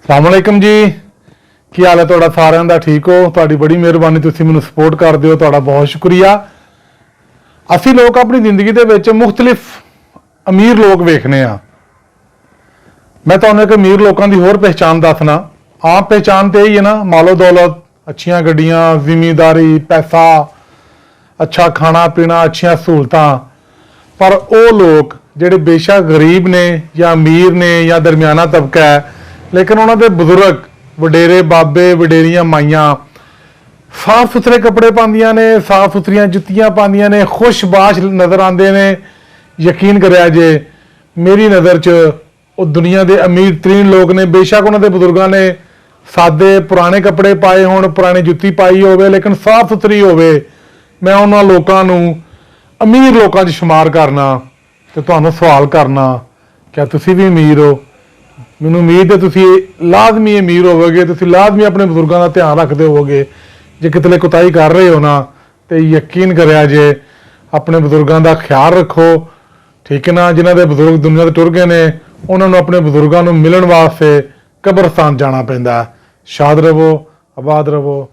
ਸਲਾਮੁਅਲੈਕਮ जी, ਕੀ ਹਾਲ ਹੈ ਤੁਹਾਡਾ ਸਾਰਿਆਂ ਦਾ? ਠੀਕ ਹੋ? ਤੁਹਾਡੀ ਬੜੀ ਮਿਹਰਬਾਨੀ, ਤੁਸੀਂ ਮੈਨੂੰ ਸਪੋਰਟ ਕਰਦੇ ਹੋ, ਤੁਹਾਡਾ ਬਹੁਤ ਸ਼ੁਕਰੀਆ। ਅਸੀਂ ਲੋਕ ਆਪਣੀ ਜ਼ਿੰਦਗੀ ਦੇ ਵਿੱਚ ਮੁxtਲਿਫ ਅਮੀਰ ਲੋਕ ਵੇਖਨੇ ਆ। मैं ਤੁਹਾਨੂੰ ਇੱਕ ਅਮੀਰ ਲੋਕਾਂ ਦੀ ਹੋਰ ਪਹਿਚਾਣ ਦੱਸਣਾ। ਆਮ ਪਹਿਚਾਣ ਤੇ ਹੀ ਹੈ ਨਾ, ਮਾਲੋ ਦੌਲਤ, ਅੱਛੀਆਂ ਗੱਡੀਆਂ, ਜ਼ਿਮੀਂਦਾਰੀ, ਪੈਸਾ, ਅੱਛਾ ਖਾਣਾ ਪੀਣਾ, ਅੱਛੀਆਂ ਸਹੂਲਤਾਂ। ਪਰ ਉਹ ਲੋਕ ਜਿਹੜੇ ਬੇਸ਼ੱਕ ਗਰੀਬ ਨੇ ਜਾਂ ਅਮੀਰ ਨੇ ਜਾਂ ਦਰਮਿਆਨਾ ਤਬਕਾ ਹੈ, ਲੇਕਿਨ ਉਹਨਾਂ ਦੇ ਬਜ਼ੁਰਗ, ਵਡੇਰੇ ਬਾਬੇ, ਵਡੇਰੀਆਂ ਮਾਈਆਂ ਸਾਫ ਸੁਥਰੇ ਕੱਪੜੇ ਪਾਉਂਦੀਆਂ ਨੇ, ਸਾਫ ਸੁਥਰੀਆਂ ਜੁੱਤੀਆਂ ਪਾਉਂਦੀਆਂ ਨੇ, ਖੁਸ਼ਬਾਸ਼ ਨਜ਼ਰ ਆਉਂਦੇ ਨੇ। ਯਕੀਨ ਕਰਿਆ ਜੇ, ਮੇਰੀ ਨਜ਼ਰ 'ਚ ਉਹ ਦੁਨੀਆ ਦੇ ਅਮੀਰ ਤਰੀਨ ਲੋਕ ਨੇ। ਬੇਸ਼ੱਕ ਉਹਨਾਂ ਦੇ ਬਜ਼ੁਰਗਾਂ ਨੇ ਸਾਦੇ ਪੁਰਾਣੇ ਕੱਪੜੇ ਪਾਏ ਹੋਣ, ਪੁਰਾਣੀ ਜੁੱਤੀ ਪਾਈ ਹੋਵੇ, ਲੇਕਿਨ ਸਾਫ ਸੁਥਰੀ ਹੋਵੇ। ਮੈਂ ਉਹਨਾਂ ਲੋਕਾਂ ਨੂੰ ਅਮੀਰ ਲੋਕਾਂ 'ਚ ਸ਼ੁਮਾਰ ਕਰਨਾ ਤੇ ਤੁਹਾਨੂੰ ਸਵਾਲ ਕਰਨਾ, ਕਿਆ ਤੁਸੀਂ ਵੀ ਅਮੀਰ ਹੋ? ਮੈਨੂੰ ਉਮੀਦ ਹੈ ਤੁਸੀਂ ਲਾਜ਼ਮੀ ਅਮੀਰ ਹੋਵੋਗੇ, ਤੁਸੀਂ ਲਾਜ਼ਮੀ ਆਪਣੇ ਬਜ਼ੁਰਗਾਂ ਦਾ ਧਿਆਨ ਰੱਖਦੇ ਹੋਵੋਗੇ। ਜੇ ਕਿਤੇ ਕੋਤਾਹੀ ਕਰ ਰਹੇ ਹੋ ਨਾ, ਤੇ ਯਕੀਨ ਕਰਿਆ ਜੇ ਆਪਣੇ ਬਜ਼ੁਰਗਾਂ ਦਾ ਖਿਆਲ ਰੱਖੋ, ਠੀਕ ਹੈ ਨਾ। ਜਿਨ੍ਹਾਂ ਦੇ ਬਜ਼ੁਰਗ ਦੁਨੀਆ ਤੋਂ ਟੁਰ ਗਏ ਨੇ, ਉਹਨਾਂ ਨੂੰ ਆਪਣੇ ਬਜ਼ੁਰਗਾਂ ਨੂੰ ਮਿਲਣ ਵਾਸਤੇ ਕਬਰਸਤਾਨ ਜਾਣਾ ਪੈਂਦਾ। ਸ਼ਾਦ ਰਵੋ, ਆਬਾਦ ਰਵੋ।